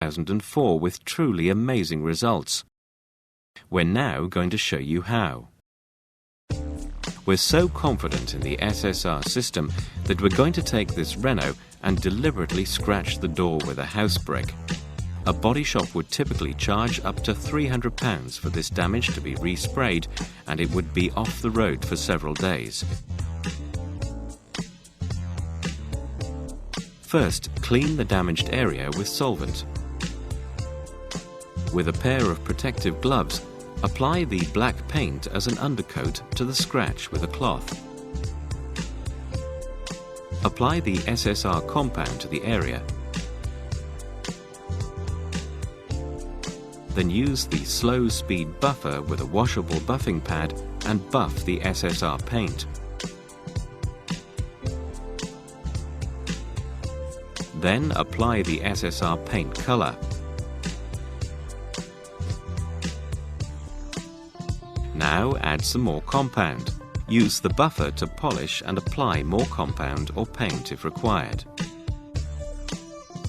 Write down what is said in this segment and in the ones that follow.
2004 with truly amazing results. We're now going to show you how. We're so confident in the SSR system that we're going to take this Renault and deliberately scratch the door with a house brick. A body shop would typically charge up to £300 for this damage to be resprayed, and it would be off the road for several days. First, clean the damaged area with solvent. With a pair of protective gloves, apply the black paint as an undercoat to the scratch with a cloth. Apply the SSR compound to the area. Then use the slow speed buffer with a washable buffing pad and buff the SSR paint. Then apply the SSR paint color. Now add some more compound. Use the buffer to polish and apply more compound or paint if required.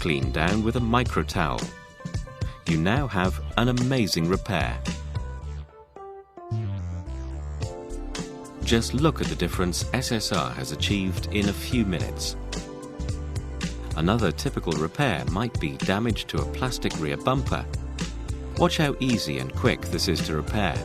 Clean down with a micro towel. You now have an amazing repair. Just look at the difference SSR has achieved in a few minutes. Another typical repair might be damage to a plastic rear bumper. Watch how easy and quick this is to repair.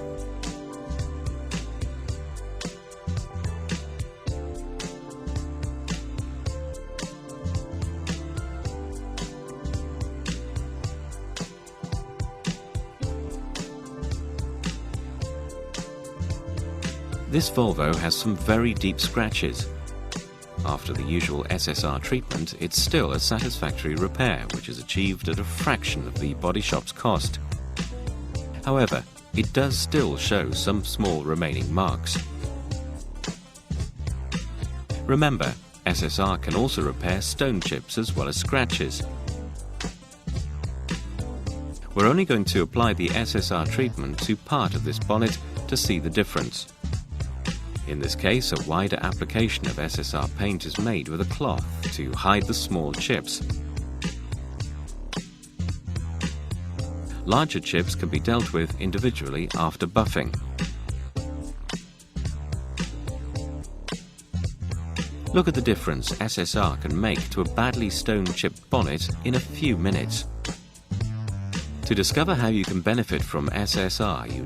This Volvo has some very deep scratches. After the usual SSR treatment, it's still a satisfactory repair, which is achieved at a fraction of the body shop's cost. However, it does still show some small remaining marks. Remember, SSR can also repair stone chips as well as scratches. We're only going to apply the SSR treatment to part of this bonnet to see the difference. In this case, a wider application of SSR paint is made with a cloth to hide the small chips. Larger chips can be dealt with individually after buffing. Look at the difference SSR can make to a badly stone-chipped bonnet in a few minutes. To discover how you can benefit from SSR, you